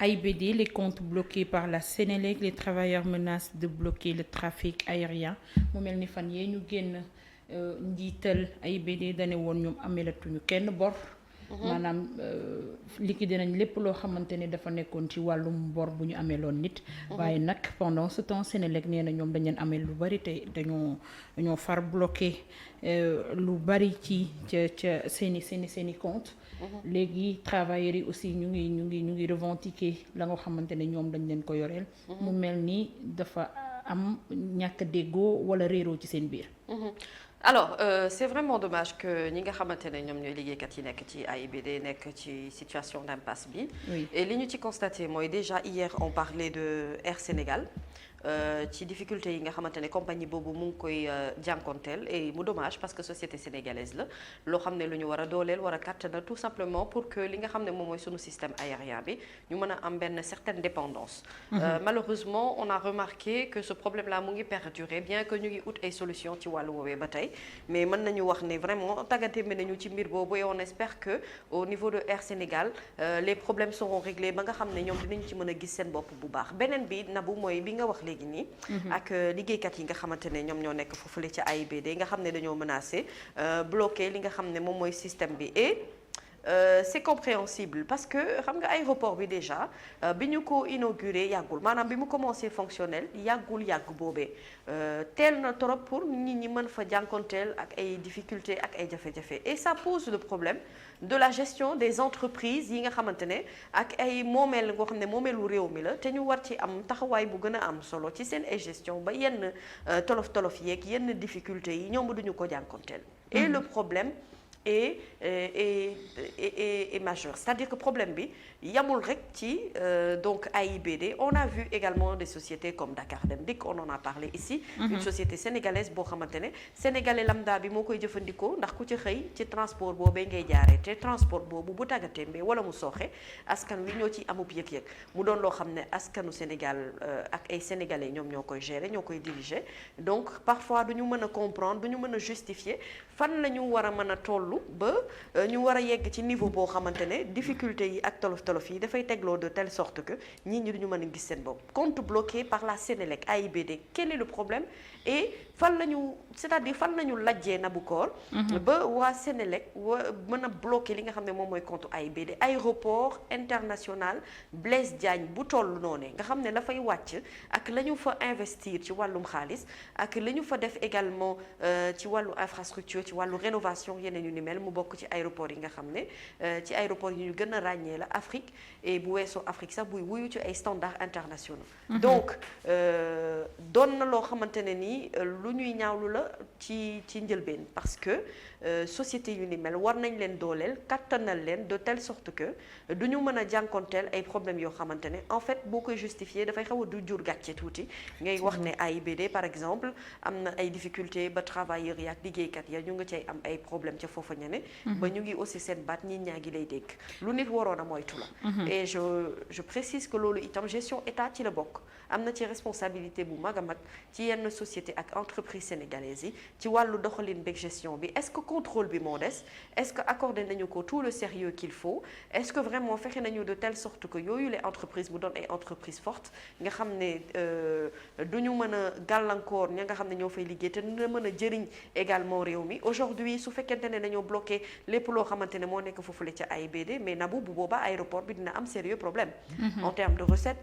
AIBD, les comptes bloqués par la Sénélec, les travailleurs menacent de bloquer le trafic aérien mu mel ni fan yee ñu génn njiital AIBD dane woon ñoom amelatuñu kenn bor. maanaam liquidé nañ lépp loo xamante ne dafa nekkoon ci wàllum bor bu ñu ameeloon nit. waaye nag pendant ce temps Sénélec nee na ñoom dañ leen amee lu bari te dañoo far bloqué lu bari ci ca seeni compte. léegi travailleurs yi aussi ñu ngi revendiquer la nga xamante ne ñoom dañ leen ko yoreel. mu mel ni dafa am ñàkk déggoo wala réeroo ci seen biir. Alors c'est vraiment dommage que ñi nga xamante ne ñoom ñooy liggéeykat yi nekk ci AIBD nekk ci situation d'impasse bi. Oui. Et li ñu ci constaté mooy déjà hier on parlait de Air Sénégal. ci difficulté yi nga xamante ne compagnie boobu mu ngi koy jànkonteel et mu dommage parce que société sénégalaise la loo xam ne lu ñu war a dooleel war a kàttanal tout simplement pour que li nga xam ne moom mooy sunu système aérien bi ñu mën a am benn certaine dépendance. Malheureusement on a remarqué que ce problème là mu ngi perdurer bien que ñu ngi ut ay solution ci wàllu woowee ba tey mais mën nañu wax ne vraiment tàggate mi nañu ci mbir boobu et on espère que au niveau de Air Sénégal les problèmes seront réglés ba nga xam ne ñoom dinañ ci mën a gis seen bopp bu baax beneen bi Nabou mooy bi nga wax léegi nii ak liggéeykat yi nga xamante ne ñoom ñoo nekk foofule ci AIBD nga xam ne dañoo menacé bloqué li nga xam ne moom mooy système bi et c'est compréhensible parce que xam nga aéroport bi déjà bi ñu ko inauguré yàggul maanaam bi mu commencé fonctionnel yàgg boobee teel na trop pour nit ñi mën fa jànkonteel ak ay difficultés ak ay jafe-jafe et ça pose le problème de la gestion des entreprises yi nga xamante ne ak ay moomeel ngoo xam ne moomeelu réew mi la te ñu war ci am taxawaay bu gën a am solo ci seen ay gestion ba yenn tolof-tolof yeeg yenn difficultés yi ñoom duñu ko jànkonteel et le problème est majeur c'est-à-dire que problème bi yamul rek ci donc AIBD on a vu également des sociétés comme Dakar Dem Dikk on en a parlé ici une société sénégalaise boo xamante ne sénégalais lambda bi moo koy jëfandikoo ndax ku ci xëy ci transport boobee ngay jaaree te transport boobu bu tàggatémbee wala mu sooxe askan wi ñoo ci amub yëg-yëg mu doon loo xam ne askanu Sénégal ak ay sénégalais ñoom ñoo koy gérer ñoo koy diriger donc parfois du ñu mën a comprendre du ñu mën a justifier fan la ñu war a mën a toll ba ñu war a yegg ci niveau boo xamante ne difficulté yi ak tolof-tolof yi dafay tegloo de telle sorte que nit ñi duñu mën a gis seen bopp compte bloqué par la Sénélec AIBD quel est le problème et fan la ñu c'est-à-dire fan la ñu lajjee Naboucor ba waa Sénélec mën a bloqué li nga xam ne moom mooy compte AIBD aéroport international Blaise Diagne bu toll noonu nga xam ne la fay wàcc ak la ñu fa investir ci wàllum xaalis ak la ñu fa def également ci wàllu infrastructure ci wàllu rénovation yeneen yu ni mel mu bokk ci aéroport yi nga xam ne ci aéroport yi ñu gën a ràññee la Afrique et bu weesoo Afrique sax buy wuyu ci ay standards internationaux donc doon na loo xamante ne nii lu ñuy ñaawlu la ci njëlbeen parce que société yu ni mel war nañ leen dooleel kattanal leen de telle sorte que du ñu mën a jànkonteel ay problèmes yoo xamante ne en fait boo koy justifier dafay xaw a du jur gàcce tuuti ngay wax ne AIBD par exemple am na ay difficultés ba travailleurs yi ak liggéeykat ya ñu nga cay am ay problèmes ca foofa ñene ba ñu ngi aussi seen baat ñi ñaa ngi lay dégg lu nit waroon a moytu la et je précise que loolu itam gestion état ci la bokk am na ci responsabilité bu mag a mag ci yenn société ak entreprise sénégalaise yi ci wàllu doxalin beeg gestion bi est-ce que contrôle bi moo des est-ce que accordé nañu ko tout le sérieux qu'il faut est-ce que vraiment fexe nañu de telle sorte que yooyu les entreprises mu doon ay entreprises fortes nga xam ne du ñu mën a gàllankoor ña nga xam ne ñoo fay liggéey te dina mën a jëriñ également réew mi aujourd'hui su fekkente ne dañoo bloqué lépp loo xamante ne moo nekk foofule ca AIBD mais Nabou bu boobaa aéroport bi dina am sérieux problème en termes de recettes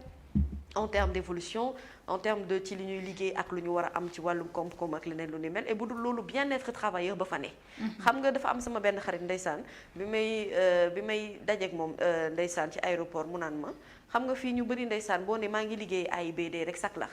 en termes d'évolution en termes de ci li ñuy liggéey ak lu ñu war a am ci wàllum koom-koom ak leneen lu ni mel et bu dul loolu bien-être travailleur ba fa ne xam nga dafa am sama benn xarit ndeysaan bi may dajeek moom ndeysaan ci aéroport mu naan ma xam nga fii ñu bëri ndeysaan boo ne maa ngi liggéey AIBD rek sax la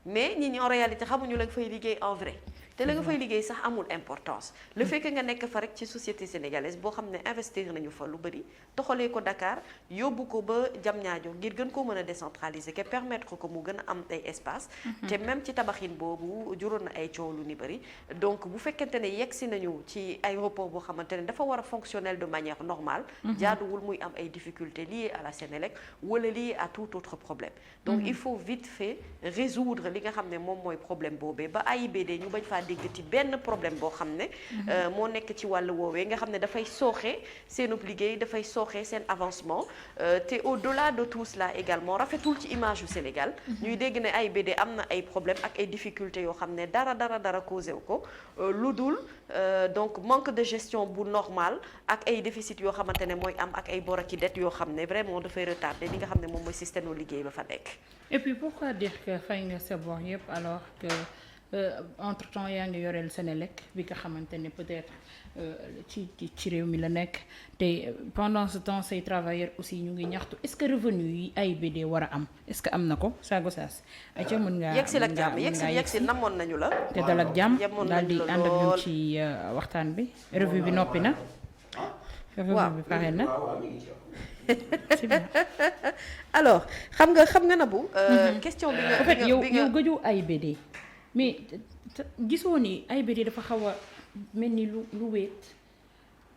mais ñi ñi en réalité xamuñu la nga fay liggéey en vrai te la nga fay liggéey sax amul importance le fait que nga nekk fa rek ci société sénégalaise boo xam ne investir nañu fa lu bëri toxalee ko Dakar yóbbu ko ba Diamniadio ngir gën koo mën a décentraliser ke permettre ko mu gën a am ay espace te même ci tabaxin boobu juróon na ay coow lu ni bëri donc bu fekkente ne yegsi nañu ci aéroport boo xamante ne dafa war a fonctionnel de manière normale jaaduwul muy am ay difficultés liées à la Sénélec wala liées à tout autre problème donc il faut vite fait résoudre li nga xam ne moom mooy problème boobee ba AIBD ñu bañ faa déggati benn problème boo xam ne moo nekk ci wàllu woowee nga xam ne dafay sooxe seenub liggéey dafay sooxe seen avancement te au-delà de tout cela également rafetul ci image yu Sénégal ñuy dégg ne AIBD am na ay problèmes ak ay difficultés yoo xam ne dara causé wu ko lu dul donc manque de gestion bu normal ak ay déficit yoo xamante ne mooy am ak ay bor ak i dette yoo xam ne vraiment dafay retardé li nga xam ne moom mooy système liggéey ba fa nekk. Et puis pourquoi dire que fay nga sa bor yëpp alors que entre temps yaa ngi yoreel Senelec bi nga xamante ne peut-être ci réew mi la nekk te pendant ce temps say travailleurs aussi ñu ngi ñaxtu est-ce que revenu yi AIBD war a am est-ce que am na ko saa Gossas ayca mën ngaa yegsi ak jàmm yegsi namoon nañu la te dal ak jàmm daal di ànd ak ñun ci waxtaan bi revue bi noppi na revue bi pare na alors xam nga Nabou question bi nga en fait yow gëju AIBD mais gisoo ni AIBD dafa xaw a mel ni lu wéet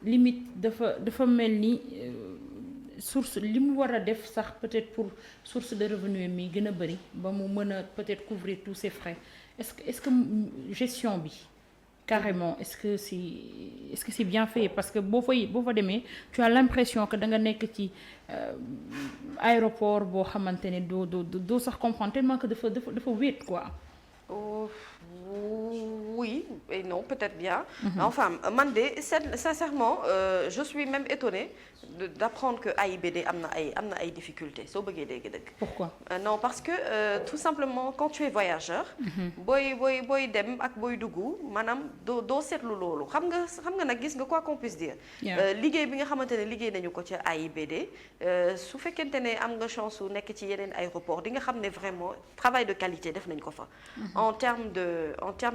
limite dafa mel ni source li mu war a def sax peut-être pour source de revenu mi gën a bëri ba mu mën a peut-être couvrir tous ses frais est-ce que gestion bi carrément est-ce que c'est bien fait parce que boo fa demee tu as l'impression que da nga nekk ci aéroport boo xamante ne doo sax comprendre tellement que dafa wéet quoi. Oui et non peut-être bien. Enfin man de sincèrement je suis même étonnée d'apprendre que AIBD am na ay difficultés soo bëggee dégg-dëgg. Pourquoi? Non parce que tout simplement quand tu es voyageur. booy dem ak booy dugg maanaam doo seetlu loolu xam nga nag gis nga quoi qu'on puisse dire. liggéey bi nga xamante ne liggéey nañu ko ca AIBD su fekkente ne am nga chance su nekk ci yeneen aéroport di nga xam ne vraiment travail de qualité def nañ ko fa. en termes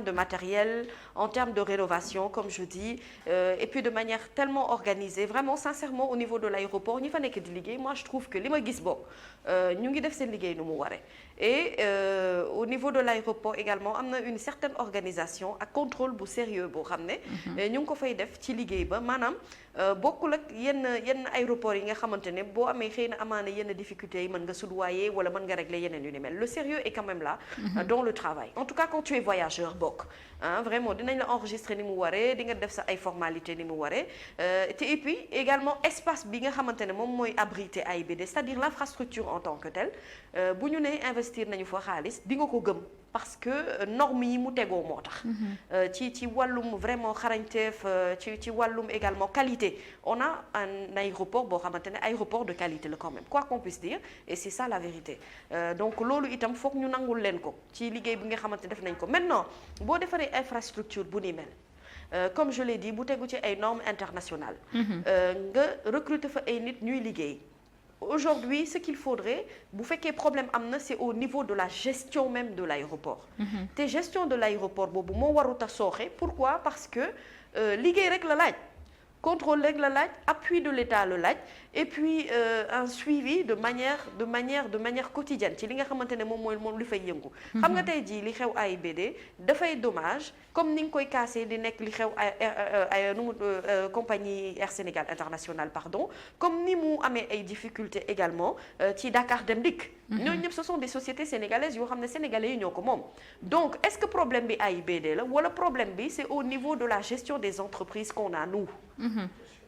de matériel, en termes de rénovation, comme je dis, et puis de manière tellement organisée, vraiment sincèrement au niveau de l'aéroport ñi fa nekk di liggéey moi je trouve que li ma gis bokk ñu ngi def seen liggéey nu mu waree et au niveau de l'aéroport également am na une certaine organisation ak contrôle bu sérieux boo xam ne ñu ngi ko fay def ci liggéey ba maanaam bokkul ak yenn aéroport yi nga xamante ne boo amee xëy na amaana yenn difficultés yi mën nga soudoyer wala mën nga régler yeneen yu ni mel le sérieux est quand même là dans le travail en tout cas quand tu es voyageur bokk vraiment dinañ la enregistrer ni mu waree di nga def sa ay formalités ni mu waree te et puis également espace bi nga xamante ne moom mooy abriter AIBD c'est-à-dire l'infrastructure en tant que telle bu ñu nee investir nañu fa xaalis di nga ko gëm parce que normes yi mu tegoo moo tax ci wàllum vraiment xarañteef ci wàllum également qualité on a un aéroport boo xamante ne aéroport de qualité la quand même quoi qu'on puisse dire et c'est ça la vérité donc loolu itam foog ñu nangul leen ko ci liggéey bi nga xamante ne def nañ ko maintenant boo defaree infrastructure bu ni mel comme je l'ai dit bu tegu ci ay normes internationales nga recruter fa ay nit ñuy liggéey aujourd'hui ce qu'il faudrait bu fekkee problème am na c'est au niveau de la gestion même de l'aéroport te gestion de l'aéroport boobu moo warut a sooxe pourquoi parce que liggéey rek la laaj contrôle rek la laaj appui de l'État la laaj et puis un suivi de manière quotidienne ci li nga xamante ne moom li fay yëngu xam nga tey jii li xew AIBD dafay dommage comme ni nga koy kaasee di nekk li xew compagnie Air Sénégal International pardon comme ni mu amee ay difficultés également ci Dakar Dem Dikk ñooñu ñëpp ce sont des sociétés sénégalaises yoo xam ne sénégalais yi ñoo ko moom donc est-ce que problème bi AIBD la wala problème bi c'est au niveau de la gestion des entreprises qu'on a nous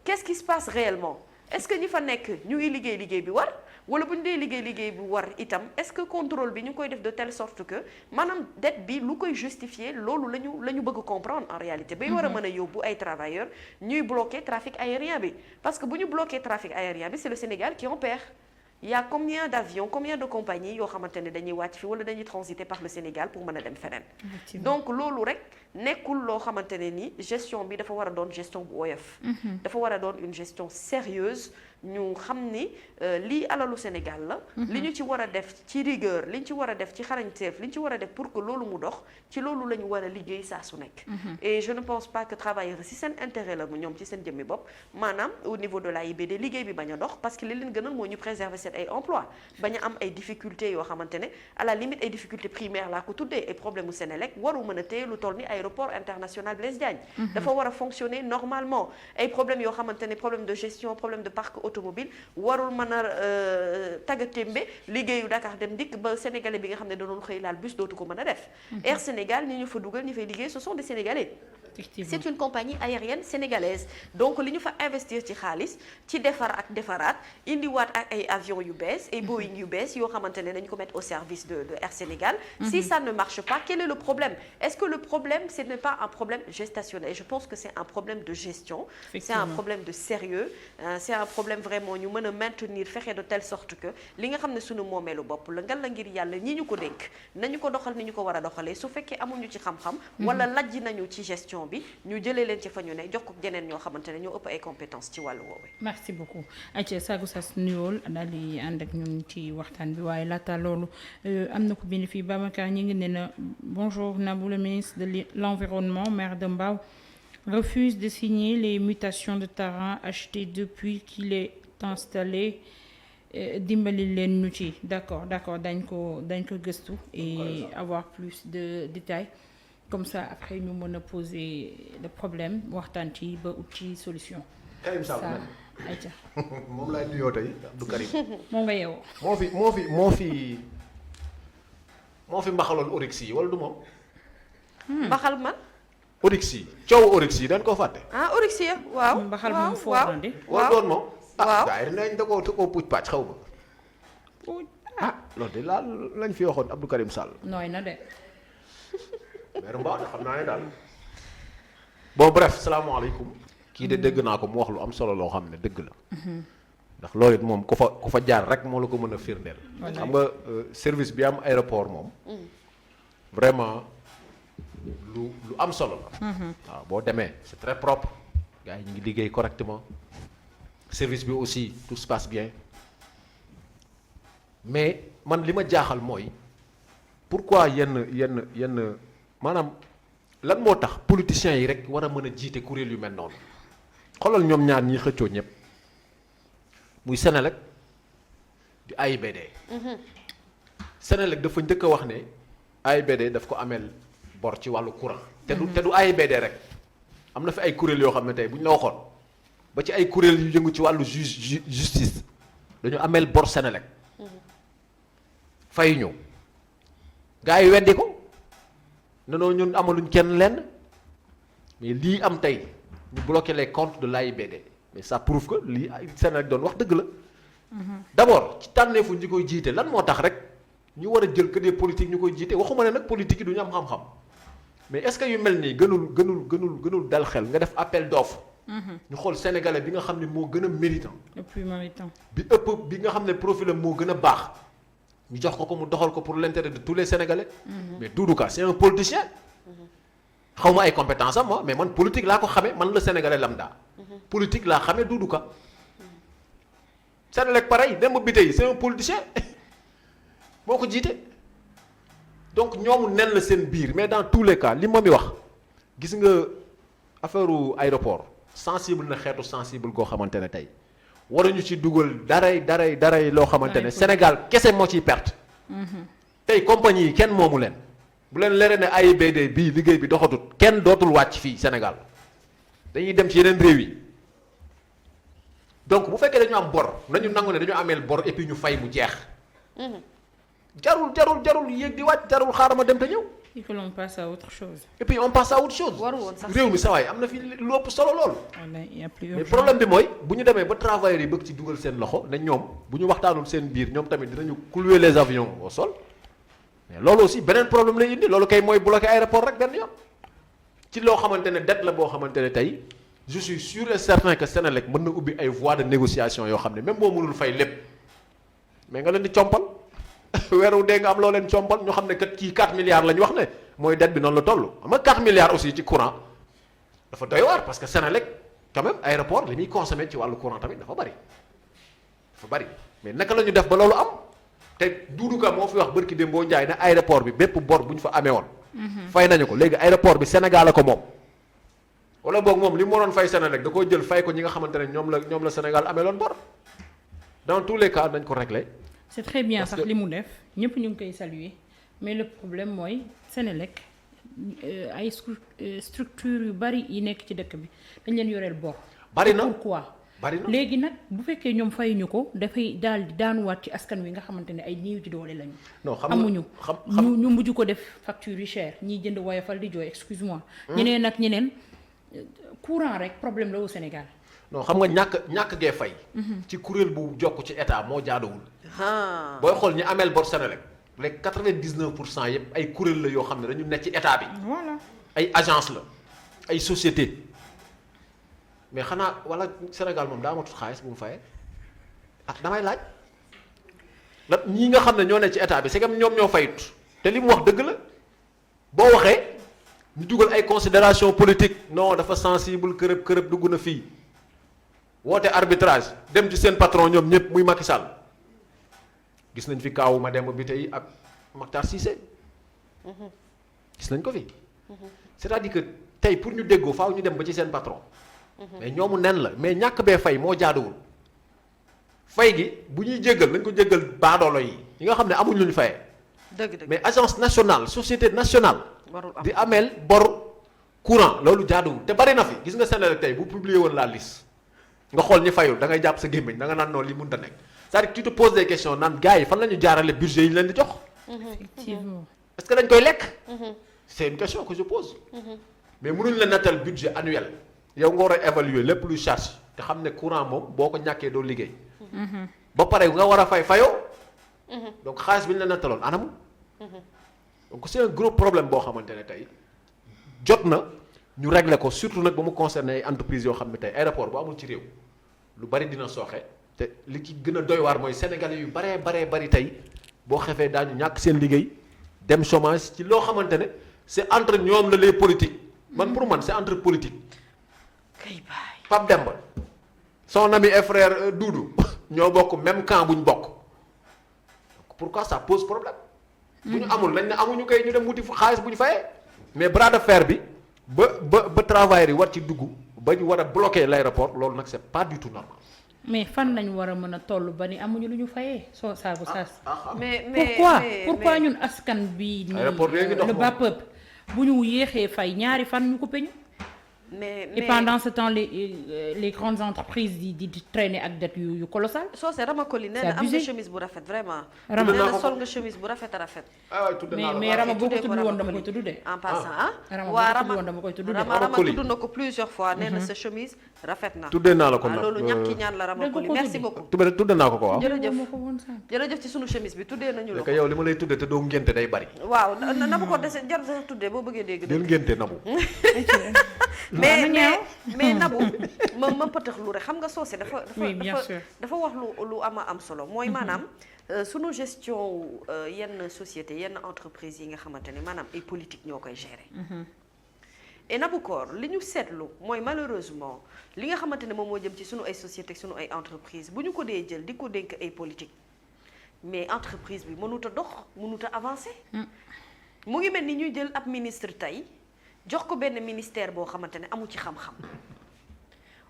qu'est-ce qui se passe réellement est-ce que ñi fa nekk ñu ngi liggéey bi war wala bu ñu dee liggéey bi war itam est-ce que contrôle bi ñu ngi koy def de telle sorte que maanaam dette bi lu koy justifier loolu la ñu bëgg comprendre en réalité bay war a mën a yóbbu ay travailleurs ñuy bloquer trafic aérien bi parce que bu ñu bloquer trafic aérien bi c'est le Sénégal qui en perd. Il y a combien d'avions combien de compagnies yoo xamante ne dañuy wàcc fi wala dañuy transiter par le Sénégal pour mën a dem feneen donc loolu rek nekkul loo xamante ne ni gestion bi dafa war a doon gestion bu woyof dafa war a doon une gestion sérieuse ñu xam ni lii alalu Sénégal la li ñu ci war a def ci rigueur li ñu ci war a def ci xarañteef li ñu ci war a def pour que loolu mu dox ci loolu la ñu war a liggéey saa su nekk et je ne pense pas que travailleurs si seen intérêt la ñoom ci seen jëmmi bopp maanaam au niveau de l'AIBD liggéey bi bañ a dox parce que li leen gënal mooy ñu préserver seen ay emploi bañ a am ay difficultés yoo xamante ne à la limite ay difficultés primaires laa ko tuddee et problème mu Sénélec waru mën a téye lu toll ni ay aéroport international Blaise Diagne. dafa war a fonctionner normalement ay problèmes yoo xamante ne problème de gestion problème de parc automobile warul mën a taggatémbe liggéeyu Dakar Dem Dikk ba sénégalais bi nga xam ne danoon xëy laal bus dootu ko mën a def. Air Sénégal ñi ñu fa dugal ñi fay liggéey ce sont des sénégalais. C'est une compagnie aérienne sénégalaise donc li ñu fa investir ci xaalis ci defar ak defaraat indiwaat ak ay avions yu bees ay Boeing yu bees yoo xamante ne dañu ko mettre au service de Air Sénégal. Si ça ne marche pas quel est le problème? Est-ce que le problème ce n'est pas un problème gestationnel? Je pense que c'est un problème de gestion. C'est un problème de sérieux. C'est un problème vraiment ñu mën a maintenir fexe de telle sorte que li nga xam ne sunu moomeelu bopp la ngal la ngir yàlla ñi ñu ko dénk nañu ko doxal ni ñu ko war a doxalee su fekkee amuñu ci xam-xam. wala lajj nañu ci gestion bi ñu jëlee leen ci fa ñu ne jox ko jeneen ñoo xamante ne ñoo ëpp ay compétences ci wàllu woowu. merci beaucoup ayca Sago Sass nuyool daal di ànd ak ñun ci waxtaan bi waaye laata loolu am na ko bind fii Babacar ñi ngi ne na bonjour Nabou, le ministre de l'environnement maire de Mbao refuse de signer les mutations de terrain achetées depuis qu'il est installé dimbali leen ñu ci d'accord dañ ko gëstu et avoir plus de détails. Comme ça après ñu mën a poser le problème waxtaan ci ba ut ci solution. Karim Sall ayca moom laay nuyoo tey Abdou Karim. moo nga yeewoo. moo fi mbaxaloon Oryx yi wala du moom. mbaxal man. Oryx yi coow Oryx yi dañ koo fàtte. Oryx yi waaw. mbaxal moom foofu na de. wala doon moom. waaw gars yi dinañ da koo puuj pàcc xaw ma. loolu de lañ fi waxoon Abdou Karim Sall. nooy na de. maire Mbao xam naa ne daal bon bref salaamaaleykum kii de dégg naa ko mu wax lu am solo loo xam ne dëgg la ndax loolu it moom ku fa jaar rek moo la ko mën a firndeel xam nga service bi am aéroport moom vraiment lu am solo la waaw boo demee c'est très propre gars yi ñu ngi liggéey correctement service bi aussi tout se passe bien mais man li ma jaaxal mooy pourquoi yenn maanaam lan moo tax politiciens yi rek war a mën a jiite kuréel yu mel noonu xoolal ñoom ñaar ñiy xëccoo ñëpp muy Senelec di AIBD. Senelec dafa njëkk a wax ne AIBD daf ko ameel bor ci wàllu courant. te du AIBD rek am na fi ay kuréel yoo xam ne tey bu ñu la waxoon ba ci ay kuréel yu yëngu ci wàllu justice dañu ameel bor Senelec fay ñëw gaa yi weddi ko. non ñun amaluñ kenn lenn mais lii am tey ñu bloqué les comptes de l'AIBD mais ça prouve que lii Senelec doon wax dëgg la. d'abord ci tànneefu ñi koy jiite lan moo tax rek ñu war a jël que des politiques ñu koy jiite waxuma ne nag politique yi du ñu am xam-xam mais est-ce que yu mel nii gënul dal xel nga def appel d'offre. ñu xool sénégalais bi nga xam ne moo gën a méritant. le plus méritant. bi nga xam ne profil am moo gën a baax. ñu jox ko mu doxal ko pour l'intérêt de tous les Sénégalais. mais Doudou Ka c'est un politicien. xaw ma ay compétence am mais man politique laa ko xamee man la Sénégalais lambda. politique laa xamee Doudou Ka. Senelec pareil Demba Bitèye c'est un politicien moo ko jiite. donc ñoomu nen la seen biir mais dans tous les cas li ma mi wax gis nga affaire aéroport sensible na xeetu sensible goo xamante ne tey. waruñu ci dugal daray loo xamante ne Sénégal kese moo ciy perte. tey compagnie yi kenn moomu leen. bu leen leeree ne AIBD bii liggéey bi doxatut kenn dootul wàcc fii Sénégal dañuy dem ci yeneen réew yi donc bu fekkee dañu am bor nañu nangu ne dañu ameel bor et puis ñu fay mu jeex. jarul yéeg di wàcc jarul xaaral ma dem te ñëw. il faut qu'on passe à autre chose. et puis on passe à autre chose. réew mi sawaay am na fi lu ëpp solo lool. mais problème bi mooy bu ñu demee ba travailleurs yi bëgg ci dugal seen loxo ne ñoom bu ñu waxtaanul seen biir ñoom tamit dinañu clouer les avions au sol mais loolu aussi beneen problème lay indi loolu kay mooy bloquer aéroport rek benn yoon. ci loo xamante ne dette la boo xamante ne tey je suis sûr et certain que Senelec mën na ubbi ay voies de négociation yoo xam ne même boo mënul fay lépp mais nga leen di compal. weeru dee nga am loo leen compal ñu xam ne kat kii 4 milliards la ñu wax ne mooy dette bi noonu la toll xam nga 4 milliards aussi ci courant dafa doy waar parce que Senelec quand même aéroport li muy consommé ci wàllu courant tamit dafa bari mais naka la ñu def ba loolu am te Doudou Ka moo fi wax bërki démb boo njaay ne aéroport bi bépp bor bu ñu fa amee woon. fay nañu ko léegi aéroport bi Sénégal la ko moom. wala boog moom li mu waroon fay Senelec da koo jël fay ko ñi nga xamante ne ñoom la Sénégal amee loon bor dans tous les cas nañ ko régler. c'est très bien sax li mu def ñëpp ñu ngi koy saluer mais le problème mooy Senelec ay structure yu bari yi nekk ci dëkk bi dañ leen yoreel bor. bari na pourquoi. bari na léegi nag bu fekkee ñoom fayuñu ko dafay daal di daanuwaat ci askan wi nga xamante ne ay néew ci doole lañu. non xam amuñu xam ñu mujj ko def facture yu cher ñiy jënd woyofal di jooy excuse-moi. ñeneen ak ñeneen courant rek problème la au Sénégal. non xam nga ñàkk gee fay. ci kuréel bu jokk ci état moo jaaduwul. ah booy xool ñi ameel bor Senelec léegi 99% yëpp ay kuréel la yoo xam ne dañu nekk ci état bi. voilà ay agence la ay société mais xanaa wala Sénégal moom daa amatul xaalis bu mu fayee ah damay laaj la ñii nga xam ne ñoo ne ci état bi c'est comme ñoom ñoo fayut te li mu wax dëgg la boo waxee ñu dugal ay considération politique non dafa sensible kërëb dugg na fii woote arbitrage dem ci seen patron ñoom ñëpp muy Macky Sall gis nañ fi kaawu Mademba bi tey ak Mactar Cissé gis nañ ko fi c'est-à-dire que tey pour ñu déggoo faaw ñu dem ba ci seen patron mais ñoomu nen la mais ñàkk bee fay moo jaaduwul fay gi bu ñuy jéggal nañ ko jéggal baadoolo yi ñi nga xam ne amuñ lu ñu fayee dëgg mais agence nationale société nationale warul am di ameel bor courant loolu jaaduwul te bari na fi gis nga Senelec tey bu publier woon la liste nga xool ñi fayul da ngay jàpp sa gémmiñ da nga naan noonu li mënta nekk c'est-à-dire que tu te poses des questions naan gars yi fan la ñu jaarale budget yi ñu leen di jox effectivement. est-ce que dañ koy lekk c'est une question que je pose mais mënuñ la nattal budget annuel yow nga war a évaluer lépp luy charge te xam ne courant moom boo ko ñàkkee doo liggéey ba pare nga war a fayoo donc xaalis bi ñu la nattaloon anamu donc c'est un gros problème boo xamante ne tey jot na ñu régler ko surtout nag ba mu concerné ay entreprises yoo xam ne tey aéroport bu amul ci réew lu bari dina sooxe te li ci gën a doy waar mooy sénégalais yu bari tey boo xefee daañu ñàkk seen liggéey dem chômage ci loo xamante ne c'est entre ñoom la les politiques man pour man c'est entre politique kay baay Pape Demba son ami et frère Doudou ñoo bokk même camp bu ñu bokk pourquoi ça pose problème bu ñu amul nañ ne amuñu kay ñu dem wuti xaalis bu ñu fayee mais bras de fer bi ba travailleurs yi war ci dugg ba ñu war a bloquer l'aéroport loolu nag c'est pas du tout normal mais fan lañ war a mën a toll ba ni amuñu lu ñu fayee soo saabu saas. mais pourquoi ñun askan bi nii aéroport léegi dox le moom. bas peuple bu ñu yéexee fay ñaari fan ñu coupé ñu. et pendant ce temps les grandes entreprises di traîner ak dette yu colossal. soo see Ramakoli nee na am nga chemise bu rafet vraiment. Rama nee na sol nga chemise bu rafet a rafet. mais Rama boo ko tudd woon dama koy tudd de. en passant Rama waa boo ko tudd woon dama koy tudd de. Rama tudd na ko plusieurs fois nee na sa chemise rafet na. tuddee naa la ko waaw nag loolu ñàkki ñaan la Ramakoli merci beaucoup. tudde naa ko waaw. jërëjëf ci sunu chemise bi tuddee nañu la ko. yow li ma lay tuddee te doo ngénte day bari. waaw na ma ko dese jar sax tuddee boo bëggee dégg. del ngénte nabu. mais Nabou ma pëtax lu rek xam nga soose dafa wax lu am solo mooy maanaam sunu gestion yenn société yenn entreprise yi nga xamante ne maanaam ay politique ñoo koy gérer et Nabou Cor li ñu seetlu mooy malheureusement li nga xamante ne moom moo jëm ci sunu ay société sunu ay entreprise bu ñu ko dee jël di ko dénk ay politique mais entreprise bi mënut a dox mënut a avancer mu ngi mel ni ñuy jël ab ministre tey jox ko benn ministère boo xamante ne amu ci xam-xam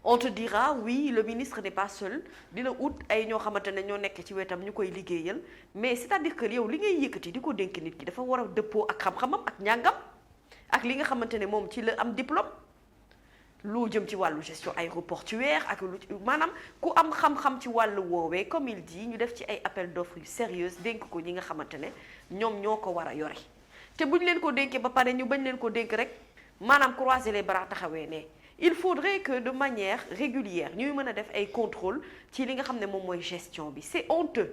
on te dira oui le ministre n'est pas seul dina ut ay ñoo xamante ne ñoo nekk ci wetam ñu koy liggéeyal mais c'est-à-dire que yow li ngay yëkkati di ko dénk nit ki dafa war a dëppoo ak xam-xamam ak njàngam ak li nga xamante ne moom ci la am diplôme lu jëm ci wàllu gestion aéroportuaire ak lu maanaam ku am xam-xam ci wàllu woowee comme il dit ñu def ci ay appel d'offres yu sérieux dénk ko ñi nga xamante ne ñoom ñoo ko war a yore te bu ñu leen ko dénkee ba pare ñu bañ leen ko dénk rek maanaam croiser les bras taxawee ne il faudrait que de manière régulière ñuy mën a def ay contrôle ci li nga xam ne moom mooy gestion bi c'est honteux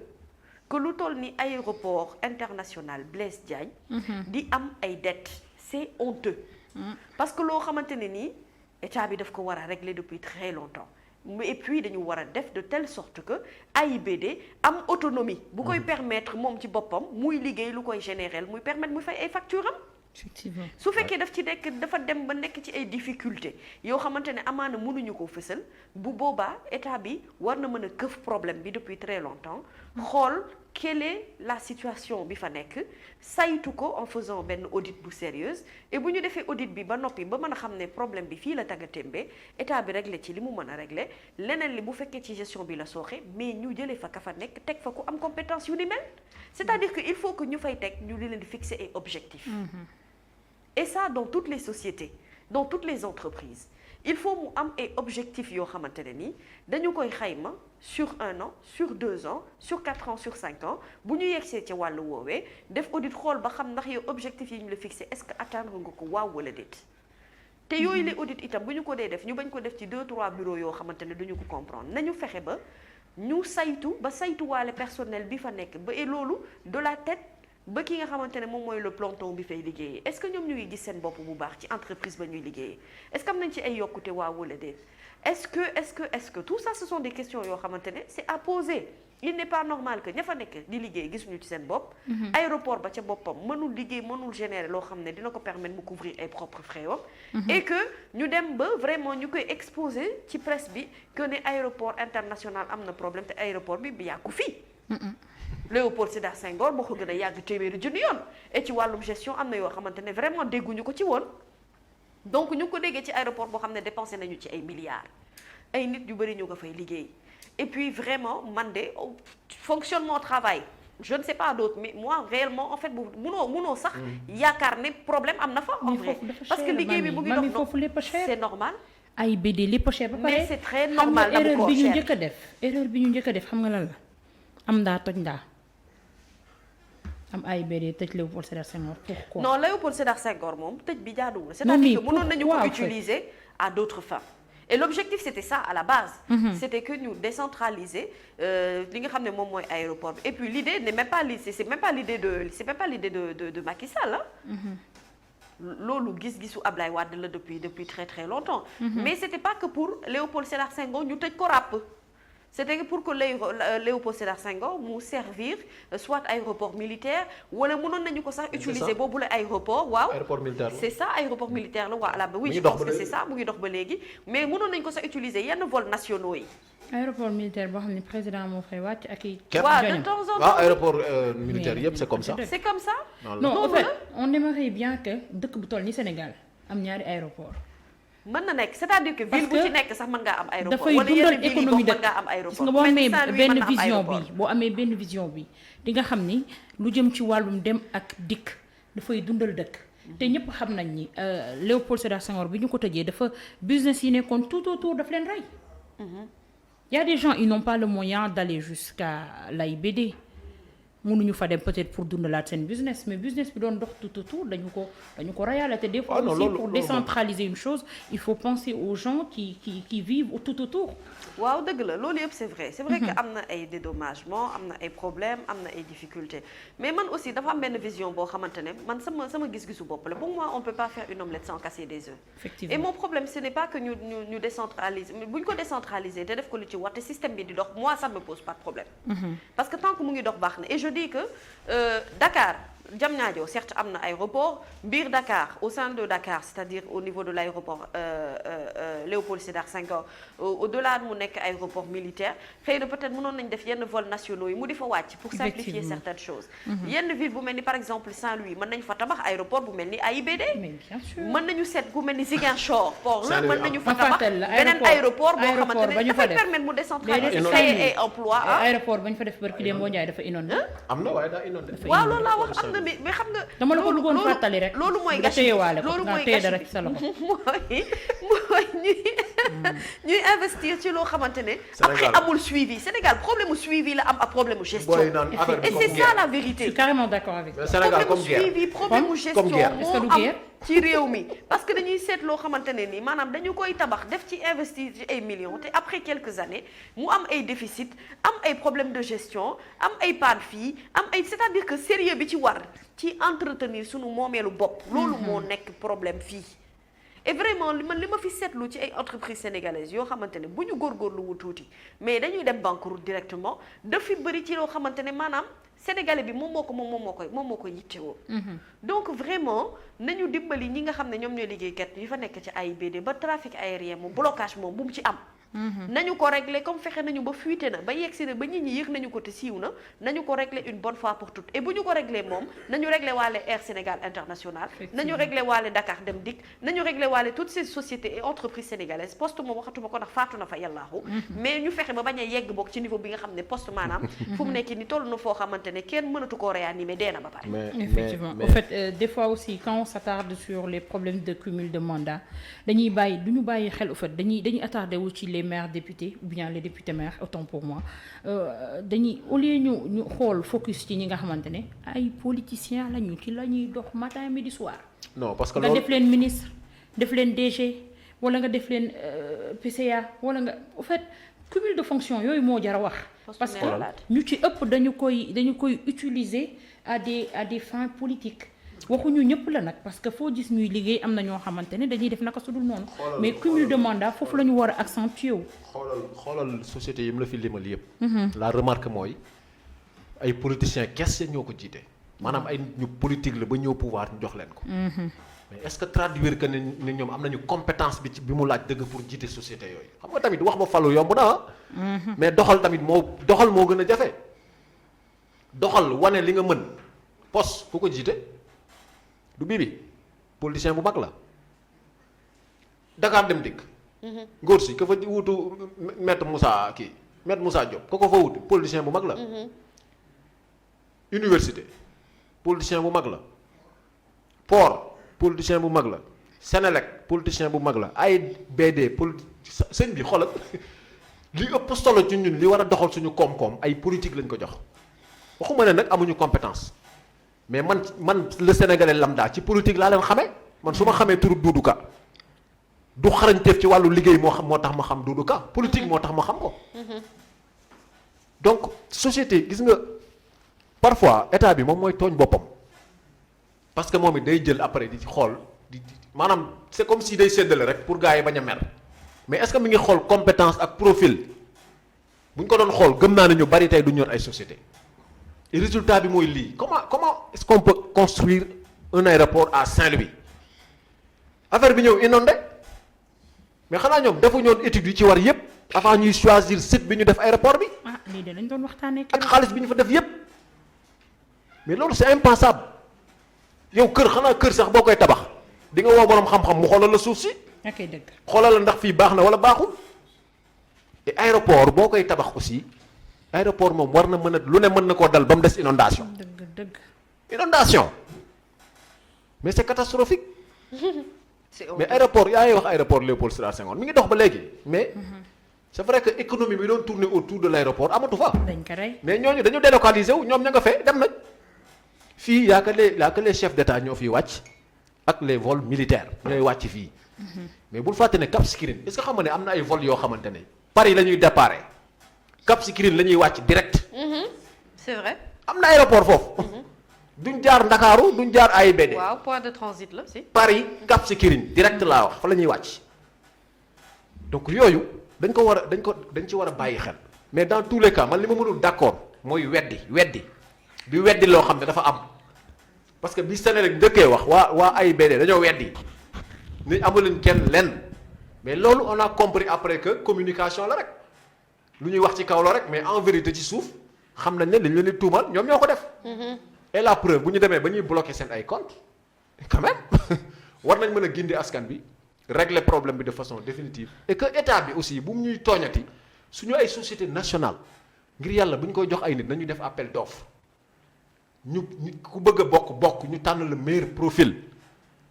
que lu toll ni aéroport international Blaise Diagne di am ay dettes c'est honteux parce que loo xamante ne nii état bi daf ko war a régler depuis très longtemps et puis dañu war a def de telle sorte que AIBD am autonomie bu koy permettre moom ci boppam muy liggéey lu koy général muy permettre muy fay ay facture am effectivement su fekkee daf ci nekk dafa dem ba nekk ci ay difficultés yoo xamante ne amaana mënuñu ko fësal bu boobaa état bi war na mën a këf problème bi depuis très longtemps xool quelle est la situation bi fa nekk saytu ko en faisant benn audit bu sérieuse et bu ñu defee audit bi ba noppi ba mën a xam ne problème bi fii la taggatémbe état bi réglé ci li mu mën a réglé leneen li bu fekkee ci gestion bi la sooxe mais ñu jëlee fa ka fa nekk teg fa ku am compétence yu ni mel c'est-à-dire que il faut que ñu fay teg ñu di leen di fixer ay objectifs et ça dans toutes les sociétés dans toutes les entreprises il faut mu am ay objectifs yoo xamante ne nii dañu koy xayma sur 1 an sur 2 ans sur 4 ans sur 5 ans bu ñu yegsee ca wàllu woowee def audit xool ba xam ndax yow objectifs yi ñu la fixé est-ce que atteindre nga ko waaw wala déet te yooyu les audits itam bu ñu ko dee def ñu bañ ko def ci 2-3 bureaux yoo xamante ne duñu ko comprendre nañu fexe ba ñu saytu ba saytuwaale personnel bi fa nekk ba et loolu de la tête ba ki nga xamante ne moom mooy le planton bi fay liggéeyee est-ce que ñoom ñu ngi gis seen bopp bu baax ci entreprise ba ñuy liggéeyee est-ce que am nañ ci ay yokkute waaw wala déet est-ce que tout ça ce sont des questions yoo xamante ne c'est à poser il n'est pas normal que ña fa nekk di liggéey gisuñu ci seen bopp aéroport ba ca boppam mënul liggéey mënul générer loo xam ne dina ko permettre mu couvrir ay propres frais wam et que ñu dem ba vraiment ñu koy exposer ci presse bi que ne aéroport international am na problème te aéroport bi yàggu fii Léopold Sédar Senghor moo ko gën a yàgg téeméeri junni yoon et ci wàllum gestion am na yoo xamante ne vraiment dégguñu ko ci woon donc ñu ngi ko déggee ci aéroport boo xam ne dépensé nañu ci ay milliards ay nit yu bëri ñu nga fay liggéey et puis vraiment man de fonctionnement travail je ne sais pas d'autres mais moi réellement en fait bu munoo sax yaakaar ne problème am na fa en vrai parce que liggéey bi mu ngi dox foofu lépp cher c'est normal AIBD lépp cher ba pare mais c'est très normal xam nga erreur bi ñu njëkk a def erreur bi ñu njëkk a def xam nga lan la am ndaa toj ndaa am AIBD tëj Léopold Sédar Senghor pourquoi non Léopold Sédar Senghor moom tëj bi jaaduwul c'est-à-dire que mënoon nañu ko utiliser à d'autres fins et l'objectif c'était ça à la base c'était que ñu décentraliser li nga xam ne moom mooy aéroport bi et puis l'idée n'est même pas c'est même pas l'idée de Macky Sall loolu gis-gisu Ablaye Wade la depuis très très longtemps mais c'était pas que pour Léopold Sédar Senghor ñu tëj ko ràpp c'était pour que Léopold Sédar Senghor mu servir soit aéroport militaire wala mënoon nañu ko sax utiliser boobu la aéroport waaw aéroport militaire c'est ça aéroport militaire la waa la oui je pense que c'est ça mu ngi dox ba léegi mais mënoon nañu ko sax utiliser yenn vols nationaux yi aéroport militaire boo xam ne président moo fay wàcc ak i waaw de temps en temps aéroport militaire yëpp c'est comme ça c'est comme ça non en fait on aimerait bien que dëkk bu toll ni Sénégal am ñaari aéroport mën na nekk c'est-à-dire que ville bu ci nekk sax mën ngaa am aéroport dafay wala yenn dundal ville yi économie mën dëkk ngaa am aéroport gis nga boo amee benn vision bi boo amee benn vision bi di nga xam ni lu jëm ci wàllum dem ak dikk dafay dundal dëkk te ñëpp xam nañ ni Léopold Sédar Senghor bi ñu ko tëjee dafa business yi nekkoon tout autour daf leen rey y a des gens ils n'ont pas le moyen d'aller jusqu'à l'AIBD mënuñu fa dem peut-être pour dundalaat seen business mais business bi doon dox tout autour dañu ko rayaale te des fois aussi pour décentraliser une chose il faut penser aux gens qui vivent tout autour waaw dëgg la loolu yëpp c'est vrai que am na ay dédommagement am na ay problèmes am na ay difficultés mais man aussi dafa am benn vision boo xamante ne man sama gis-gisu bopp la pour moi on peut pas faire une omelette sans casser des œufs effectivement et mon problème ce n'est pas que ñu décentraliser bu ñu ko décentraliser te def ko lu ci war te système bi di dox moi ça me pose pas de problème parce que tant que mu ngi dox baax na et je dis que Dakar Diamniadio certes am na aéroport biir Dakar au sein de Dakar c'est-à-dire au niveau de l'aéroport Léopold Sédar Senghor au-delà mu nekk aéroport militaire xëy na peut-être mënoon nañ def yenn vols nationaux yi mu di fa wàcc pour simplifier certaines choses yenn ville bu mel ni par exemple Saint-Louis mën nañ fa tabax aéroport bu mel ni AIBD mën nañu seet bu mel ni Ziguinchor port la mën nañu fa tabax beneen aéroport boo xamante ne dafay permettre mu décentraliser créer ay emploi aéroport bañ fa def barki Demba Ndiaye dafa inondé am na waaye daa inondé waaw loolu laa wax am na mais xam nga dama la ko bëggoon fàttali rek loolu mooy gâchis loolu mooy téye dara ci sa loxo mooy ñuy investir ci loo xamante ne après amul suivi Sénégal problème mu suivi la am ak problème mu gestion et c'est ça la vérité je suis carrément d'accord avec toi Sénégal comme guerre suivi problème mu gestion moo am ci réew mi parce que dañuy seet loo xamante ne ni maanaam dañu koy tabax def ci investir ci ay millions te après quelques années mu am ay déficit am ay problèmes de gestion am ay panne fii am ay c'est-à-dire que sérieux bi ci war ci entretenir sunu moomeelu bopp loolu moo nekk problème fii et vraiment li ma fi seetlu ci ay entreprises sénégalaises yoo xamante ne bu ñu góorgóorlu wu tuuti mais dañuy dem banqueroute directement daf fi bëri ci loo xamante ne maanaam sénégalais bi moom moo ko yittewoo donc vraiment nañu dimbali ñi nga xam ne ñoom ñooy liggéeykat yi fa nekk ci AIBD ba trafic aérien moom blocage moom bu mu ci am nañu ko régler comme fexe nañu ba fuité na ba yegsi na ba nit ñi yëg nañu ko te siiw na nañu ko régler une bonne fois pour toutes et bu ñu ko régler moom nañu régler waale Air Sénégal International nañu régler waale Dakar Dem Dikk nañu régler waale toutes ces sociétés et entreprises sénégalaises poste moom waxatuma ko ndax faatu na fa yàllaahu mais ñu fexe ba bañ a yegg bokk ci niveau bi nga xam ne poste maanaam fu mu nekk ni toll na foo xamante ne kenn mënatu koo réanimer dee na ba pare effectivement au fait des fois aussi quand on s'attarde sur les problèmes de cumul de mandat dañuy bàyyi du ñu bàyyi xel au fait dañuy attardé wu ci les maires députés ou bien les députés maires autant pour moi dañuy au lieu ñu xool focus ci ñi nga xamante ne ay politiciens lañu ci la ñuy dox matin midi soir. non parce que nga def leen ministre def leen DG wala nga def leen PCA wala nga au fait cumul de fonction yooyu moo jar a wax. parce que ñu ci ëpp dañu koy utiliser à des fins politiques. waxuñu ñëpp la nag parce que foo gis ñuy liggéey am na ñoo xamante ne dañuy def naka su dul noonu. mais cumul de mandat foofu la ñu war a accentuer wu. xoolal société yi mu la fi limal yëpp. la remarque mooy ay politiciens kese ñoo ko jiite. maanaam ay ñu politique la ba ñëw pouvoir ñu jox leen ko. mais est-ce que traduire que ne ñoom am nañu compétence bi mu laaj dëgg pour jiite société yooyu xam nga tamit wax ba falu yomb na mais doxal tamit moo gën a jafe. doxal wane li nga mën poste ku ko jiite. du Bibi politicien bu mag la Dakar Dem Dikk ngóor si ka fa wutu maître Moussa Diop ko fa wutu politicien bu mag la université politicien bu mag la port politicien bu mag la Sénélec politicien bu mag la AIBD sëñ bi xoolal li ëpp solo ci ñun li war a doxal suñu koom-koom ay politique lañ ko jox waxuma ne nag amuñu compétence mais man le sénégalais lambda ci politique laa leen xamee man su ma xamee turu Doudou Ka du xarañteef ci wàllu liggéey moo tax ma xam Doudou Ka politique moo tax ma xam ko. donc société gis nga parfois état bi moom mooy tooñ boppam parce que moom it day jël après di xool maanaam c'est comme si day séddale rek pour gars yi bañ a mer mais est-ce que mi ngi xool compétence ak profil bu ñu ko doon xool gëm naa ne ñu bari tey du ñor ay société. et résultat bi mooy lii comment est-ce qu'on peut construire un aéroport à Saint-Louis affaire bi ñëw inondé mais xanaa ñoom defu ñoon études yi ci war yépp avant ñuy choisir site bi ñu def aéroport bi. lii de lañ doon waxtaanee ak xaalis bi ñu fa def yépp mais loolu c'est impensable yow xanaa kër sax boo koy tabax di nga woo boroom xam-xam mu xoolal la suuf si. ok dëgg xoolal la ndax fii baax na wala baaxul et aéroport boo koy tabax aussi. aéroport moom war na mën a lu ne mën na koo dal ba mu des inondation. dëgg inondation mais c'est catastrophique. mais aéroport yaa ngi wax aéroport Léopold Sédar Senghor mi ngi dox ba léegi mais. c'est vrai que économie bi doon tourner autour de l'aéroport amatu fa. dañ ko rey mais ñooñu dañu délocaliser wu ñoom ña nga fee dem nañ. fii yaa que les chefs d'État ñoo fiy wàcc ak les vols militaires ñooy wàcc fii. mais bul fàtte ne Cap Skirring est-ce que xam nga ne am na ay vols yoo xamante ne Paris la ñuy déparé. Cap Skirring la ñuy wàcc direct. c'est vrai. am na aéroport foofu. duñ jaar Ndakaaru duñ jaar AIBD. waaw point de transit la si. Paris Cap Skirring direct laa wax fa la ñuy wàcc. donc yooyu dañ ci war a bàyyi xel. mais dans tous les cas man li ma mënul d'accord mooy weddi loo xam ne dafa am. parce que bi Sénégal njëkkee wax waa AIBD dañoo weddi ni amuleen kenn lenn mais loolu on a compris après que communication la rek. lu ñuy wax ci kaw la rek mais en vérité ci suuf xam nañ ne li ñu leen di tuumal ñoom ñoo ko def. et la preuve bu ñu demee ba ñuy bloquer seen ay comptes quand même war nañ mën a gindi askan bi régler problème bi de façon définitive. et que état bi aussi bu mu ñuy tooñati suñu ay société nationale ngir yàlla bu ñu koy jox ay nit nañu def appel d'offre ñu ku bëgg a bokk ñu tànn le meilleur profil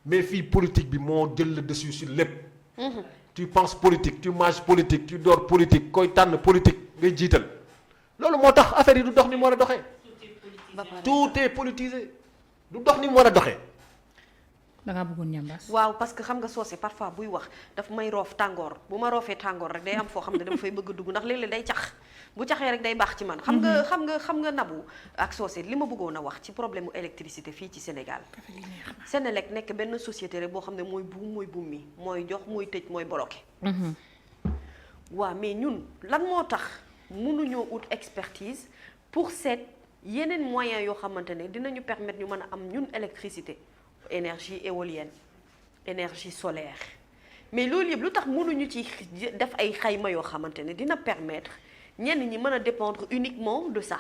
mais fii politique bi moo jël le dessus sur lépp. tu penses politique tu manges politique tu dors politique koy tànn politique ngay jiital loolu moo tax affaire yi du dox ni mu war a doxee. tout est politisé du dox ni mu war a doxee. da ngaa bëggoon ñambaas. waaw parce que xam nga soose parfois buy wax daf may roof tàngoor bu ma roofee tàngoor rek day am foo xam ne dama fay bëgg a dugg ndax léeg-léeg day cax bu caxee rek day baax ci man. xam nga nabu ak soose li ma bëggoon a wax ci problème mu électricité fii ci Sénégal. Sénélec nekk benn société rek boo xam ne mooy buum mi mooy jox mooy tëj mooy bloqué. waaw mais ñun lan moo tax mënuñoo ut expertise pour seet yeneen moyens yoo xamante ne dinañu permettre ñu mën a am ñun électricité. énergie éolienne énergie solaire mais loolu yëpp lu tax mënuñu ci def ay xayma yoo xamante ne dina permettre ñenn ñi mën a dépendre uniquement de ça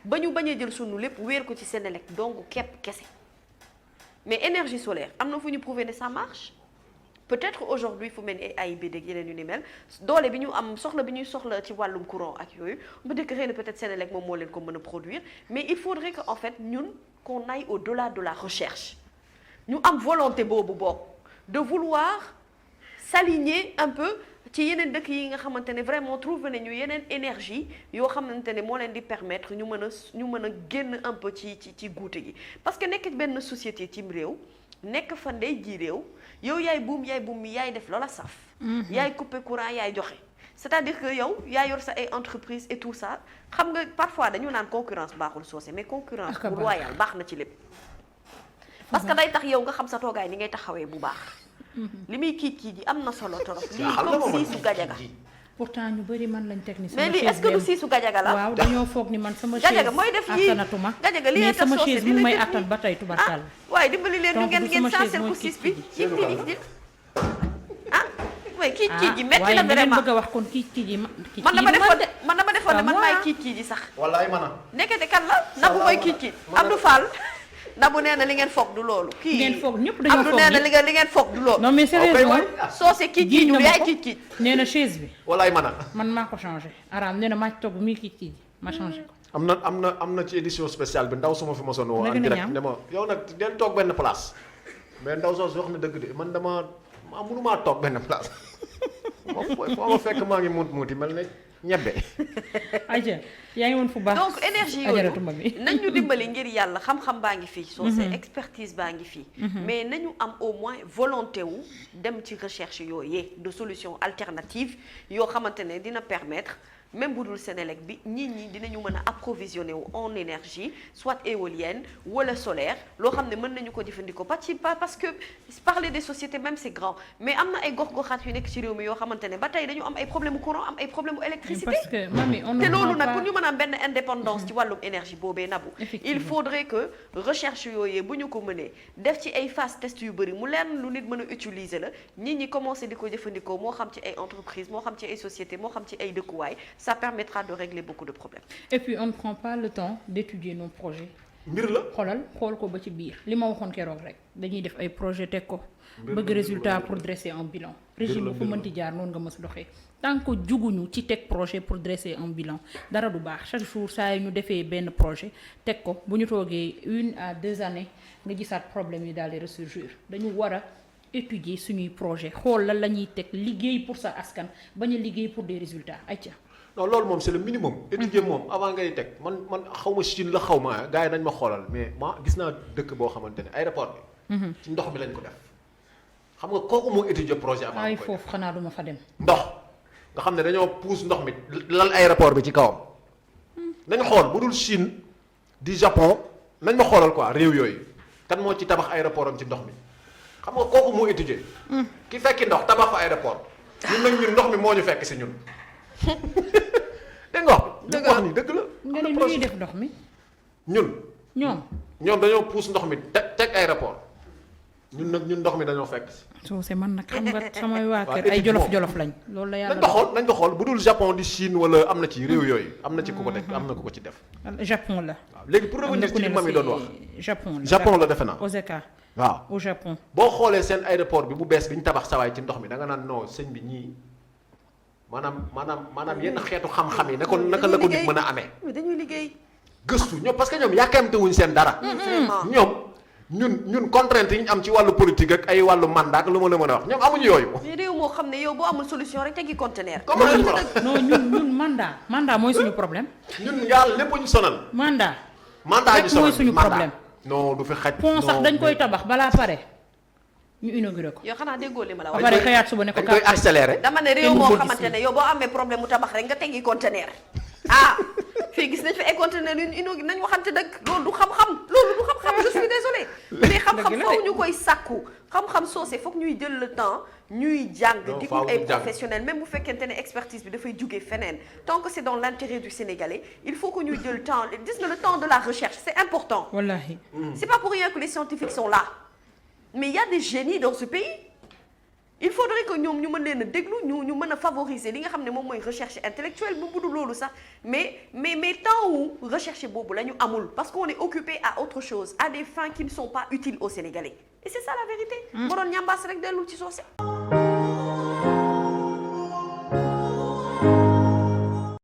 ba ñu bañ a jël sunu lépp wéer ko ci Senelec donc képp kese mais énergie solaire am na fu ñu prouver ne ça marche peut-être aujourd'hui fu mel ni ay AIBD ak yeneen yu ni mel doole bi ñu am soxla bi ñuy soxla ci wàllum courant ak yooyu on peut dire que xëy na peut-être Senelec moom moo leen ko mën a produire mais il faudrait que en fait ñun qu'on aille au-delà de la recherche ñu am volonté boobu bokk de vouloir s'aligner un peu ci yeneen dëkk yi nga xamante ne vraiment trouver nañu yeneen énergie yoo xamante ne moo leen di permettre ñu mën a génn un peu ci guute gi parce que nekk benn société cim réew nekk fa ndey ji réew yow yaay buum mi yaay def loola saf yaay couper courant yaay joxe c'est-à-dire que yow yaa yor sa ay entreprise et tout ça xam nga parfois dañu naan concurrence baaxul soosé mais concurrence bu loyal baax na ci lépp parce que day tax yow nga xam sa toogaay ni ngay taxawee bu baax li muy kii ji am na solo torop lii comme siisu gajaga pourtant ñu bëri man lañ teg ni sama mais lii est-ce que du siisu gajaga la waaw dañoo foog ni man sama chaise gajaga mooy def yii attanatuma gajaga li mais sama soosé chaise mu may attan ba tey tubarkàlla waaye dimbali leen ñu ngeen sansel ko siis bi ci waaye kii ji metti na vraiment bëgg a wax kon kii ji man dama defoon ne man maay kii ji sax wallaay man a nekkete kan la Nabou mooy kii Abdou Fall Nabou nee na li ngeen foog du loolu kii ngeen foog ñëpp dañoo Abdou foog nee na li ngeen foog du loolu non mais sérieusement soosé kii ñu yaay kii nee na chaise bi wallaay man a man maa ko changé araam nee na maa ci togg mi kii ji ma changé ko am na ci édition spéciale bi ndaw suma fi ma sonn woo en direct ne ma yow nag del toog benn place mais ndaw soos wax na dëgg de man mënumaa toog benn place foo ma fekk maa ngi muuti mel ne ñebbe aja yaa ngi woon fu baax donc énergie yooyu nañ ñu dimbali ngir yàlla xam-xam baa ngi fii soo see expertise baa ngi fii mais nañu am au moins volonté wu dem ci recherche yooyee de solutions alternatives yoo xamante ne dina permettre même bu dul Senelec bi nit ñi dinañu mën a approvisionner wu en énergie soit éolienne wala solaire loo xam ne mën nañu ko jëfandikoo parce que parler des sociétés même c'est grand mais am na ay gox-goxaat yu nekk ci réew mi yoo xamante ne ba tey dañu am ay problème courant am ay problème électricité parce que mami on te loolu nag pour ñu mën a am benn indépendance ci wàllum énergie boobee Nabou il faudrait que recherche yooyee bu ñu ko mënee def ci ay phase test yu bëri mu leer lu nit mën a utiliser la nit ñi commencé di ko jëfandikoo moo xam ci ay entreprise moo xam ci ay société moo xam ci ay dëkkuwaay ça permettra de régler beaucoup de problèmes. Et puis on ne prend pas le temps d'étudier nos projets. mbir la xool ko ba ci biir li ma waxoon keroog rek dañuy def ay projet teg ko bëgg résultat pour dresser un bilan régime bu ko mënti jaar noonu nga mës doxee tant que juguñu ci teg projet pour dresser un bilan dara du baax chaque jour saa yi ñu defee benn projet teg ko bu ñu toogee 1 à 2 années nga gisaat problème yi daal di ressurgir dañu war a étudier suñuy projet xool lan la ñuy teg liggéey pour sa askan bañ a liggéey pour des résultats ayca. non loolu moom c'est le minimum. étudier moom avant ngay teg man xaw ma Chine la xaw ma gars yi nañ ma xoolal mais gis naa dëkk boo xamante ne aéroport bi. ci ndox mi lañ ko def. xam nga kooku moo étudier projet avant. ay foofu xanaa duma fa dem. ndox nga xam ne dañoo pousse ndox mi lal aéroport bi ci kawam. nañ xool bu dul Chine di Japon nañ ma xoolal quoi réew yooyu kan moo ci tabax aéroport am ci ndox mi xam nga kooku moo étudier. ki fekki ndox tabax fa aéroport. ñun nag ñun ndox mi moo ñu fekk si ñun. dégg nga wax ni dëgg la. nga ne lu ñuy def ndox mi. ñoom dañoo pousse ndox mi teg aéroport ñun ndox mi dañoo fekk. soo se man nag xam nga samay waa kër ay jolof lañ. loolu la yàlla nañ ko xool bu dul Japon di Chine wala am na ci réew yooyu am na ci ku ko teg am na ku ko ci def. Japon la. waaw léegi pour revenir ci li ma mi doon wax. Japon la defe naa. Osaka. waaw au Japon. boo xoolee seen aéroport bi bu bees bi ñu tabax sawaay ci ndox mi da nga naan non sëñ bi ñii. maanaam yenn xeetu xam-xam yi naka la ko nit mën a amee. dañuy liggéey. gëstu ñoom parce que ñoom yàkkamte wuñ seen dara. ñun contrainte yi ñu am ci wàllu politique ak ay wàllu mandat ak lu ma la mën a wax ñoom amuñu yooyu. mais réew moo xam ne yow boo amul solution rek tegi conteneur. non ñun mandat mooy suñu problème. ñun yàlla lépp ñu sonal. mandat ñu sonal mooy suñu problème. non du fi xaj. pont sax dañ koy tabax balaa pare. ñu inauguré ko. yow xanaa déggoo li ma la wax. ba pare xëyaat suba ne ko. dañ koy accéléré. dama ne réew moo xamante ne yow boo amee problème mu tabax rek nga teggi conteneur. fii gis nañ fi ay conteneur yu ñu inauguré nañ waxante dëgg loolu du xam-xam je suis désolée. mais xam-xam foofu ñu koy sàkku xam-xam soosé foog ñuy jël le temps ñuy jàng di ko ay professionnels même bu fekkente ne expertise bi dafay jógee feneen tant que c'est dans l'intérêt du Sénégalais il faut que ñuy jël temps gis nga le temps de la recherche c'est important. wallahi. c'est pas pour rien que les scientifiques sont là. mais il y a des génies dans ce pays il faudrait que ñoom ñu mën leen a déglu ñu mën a favoriser li nga xam ne moom mooy recherche intellectuelle bu budul loolu sax mais temps wu recherche boobu la ñu amul parce qu'on est occupé à autre chose à des fins qui ne sont pas utiles aux Sénégalais et c'est ça la vérité. ma doon ñambaas rek dellu ci soose.